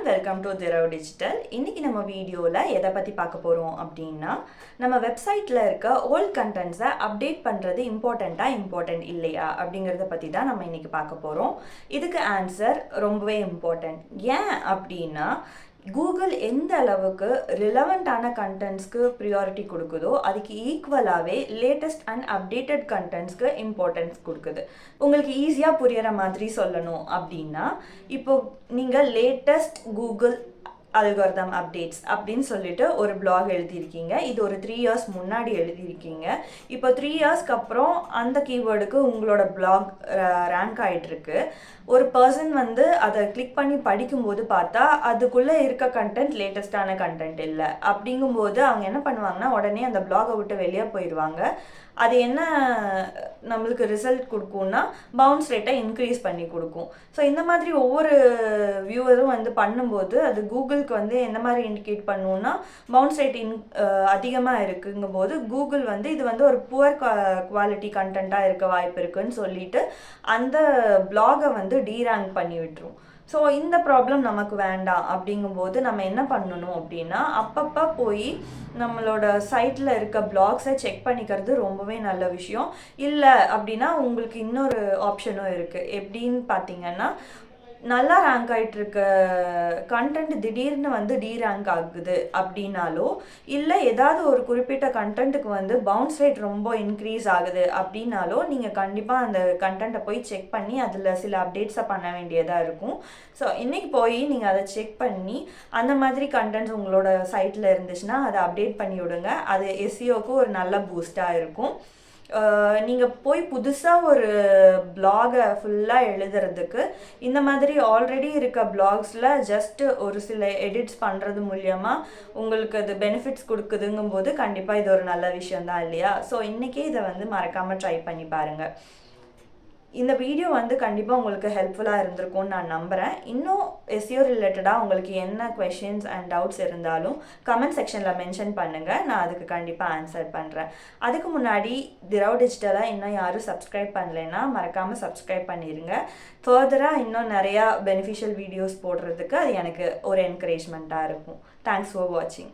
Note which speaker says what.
Speaker 1: Welcome to Dhirav digital. இன்னைக்கு நம்ம வீடியோவில் எதை பற்றி பார்க்க போகிறோம் அப்படின்னா, நம்ம வெப்சைட்டில் இருக்க ஓல்ட் கண்டென்ட்ஸை அப்டேட் பண்ணுறது இம்பார்ட்டண்ட் இல்லையா அப்படிங்கிறத பற்றி தான் நம்ம இன்னைக்கு பார்க்க போகிறோம். இதுக்கு ஆன்சர் ரொம்பவே இம்பார்ட்டண்ட். ஏன் அப்படின்னா, கூகுள் எந்த அளவுக்கு ரிலவெண்ட்டான கண்டென்ட்ஸ்க்கு ப்ரியாரிட்டி கொடுக்குதோ அதுக்கு ஈக்குவலாகவே லேட்டஸ்ட் அண்ட் அப்டேட்டட் கண்டென்ட்ஸ்க்கு இம்பார்ட்டன்ஸ் கொடுக்குது. உங்களுக்கு ஈஸியாக புரிகிற மாதிரி சொல்லணும் அப்படின்னா, இப்போ நீங்கள் லேட்டஸ்ட் கூகுள் அல்காரிதம் அப்டேட்ஸ் அப்படின்னு சொல்லிட்டு ஒரு பிளாக் எழுதியிருக்கீங்க. இது ஒரு 3 years முன்னாடி எழுதியிருக்கீங்க. இப்போ 3 yearsக்கு அப்புறம் அந்த கீவேர்டுக்கு உங்களோட பிளாக் ரேங்க் ஆகிட்டுருக்கு. ஒரு பர்சன் அதை கிளிக் பண்ணி படிக்கும்போது பார்த்தா அதுக்குள்ளே இருக்க கண்டென்ட் லேட்டஸ்டான கண்டென்ட் இல்லை. அப்படிங்கும்போது அவங்க என்ன பண்ணுவாங்கன்னா, உடனே அந்த பிளாகை விட்டு வெளியே போயிடுவாங்க. அது என்ன நம்மளுக்கு ரிசல்ட் கொடுக்கும்னா, பவுன்ஸ் ரேட்டை இன்க்ரீஸ் பண்ணி கொடுக்கும். ஸோ இந்த மாதிரி ஒவ்வொரு வியூவரும் பண்ணும்போது அது கூகுளுக்கு எந்த மாதிரி இண்டிகேட் பண்ணுன்னா, பவுன்ஸ் ரேட் அதிகமாக இருக்குங்கும் போது கூகுள் இது ஒரு புவர் குவாலிட்டி கண்டென்ட்டாக இருக்க வாய்ப்பு இருக்குன்னு சொல்லிட்டு அந்த பிளாகை டீரேங்க் பண்ணி விட்டுரும். ஸோ இந்த ப்ராப்ளம் நமக்கு வேண்டாம். அப்படிங்கும்போது நம்ம என்ன பண்ணணும் அப்படின்னா, அப்பப்போ போய் நம்மளோட சைட்டில் இருக்க பிளாக்ஸை செக் பண்ணிக்கிறது ரொம்பவே நல்ல விஷயம். இல்லை அப்படின்னா உங்களுக்கு இன்னொரு ஆப்ஷனும் இருக்குது. எப்படின்னு பார்த்தீங்கன்னா, நல்லா ரேங்க் ஆகிட்டு இருக்க கண்டென்ட் திடீர்னு டீரேங்க் ஆகுது அப்படின்னாலோ, இல்லை ஏதாவது ஒரு குறிப்பிட்ட கண்டென்ட்டுக்கு பவுன்ஸ் ரேட் ரொம்ப இன்க்ரீஸ் ஆகுது அப்படின்னாலோ, நீங்கள் கண்டிப்பாக அந்த கண்டென்ட்டை போய் செக் பண்ணி அதில் சில அப்டேட்ஸை பண்ண வேண்டியதாக இருக்கும். ஸோ இன்றைக்கி போய் நீங்கள் அதை செக் பண்ணி அந்த மாதிரி கண்டென்ட்ஸ் உங்களோட சைட்டில் இருந்துச்சுன்னா அதை அப்டேட் பண்ணி விடுங்க. அது எஸ்இஓக்கு ஒரு நல்ல பூஸ்டாக இருக்கும். நீங்கள் போய் புதுசாக ஒரு பிளாகை ஃபுல்லாக எழுதுறதுக்கு இந்த மாதிரி ஆல்ரெடி இருக்க பிளாக்ஸில் ஜஸ்ட்டு ஒரு சில எடிட்ஸ் பண்ணுறது மூலியமாக உங்களுக்கு அது பெனிஃபிட்ஸ் கொடுக்குதுங்கும்போது கண்டிப்பாக இது ஒரு நல்ல விஷயந்தான் இல்லையா? ஸோ இன்றைக்கே இதை மறக்காமல் ட்ரை பண்ணி பாருங்கள். இந்த வீடியோ கண்டிப்பாக உங்களுக்கு ஹெல்ப்ஃபுல்லாக இருந்திருக்கும்னு நான் நம்புகிறேன். இன்னும் எஸ்இஓ ரிலேட்டடாக உங்களுக்கு என்ன கொஷின்ஸ் அண்ட் டவுட்ஸ் இருந்தாலும் கமெண்ட் செக்ஷனில் மென்ஷன் பண்ணுங்கள். நான் அதுக்கு கண்டிப்பாக ஆன்சர் பண்ணுறேன். அதுக்கு முன்னாடி திரவ் டிஜிட்டலாக இன்னும் யாரும் சப்ஸ்கிரைப் பண்ணலைன்னா மறக்காமல் சப்ஸ்கிரைப் பண்ணிடுங்க. ஃபர்தராக இன்னும் நிறையா பெனிஃபிஷியல் வீடியோஸ் போடுறதுக்கு அது எனக்கு ஒரு என்கரேஜ்மெண்ட்டாக இருக்கும். தேங்க்ஸ் ஃபார் வாட்சிங்.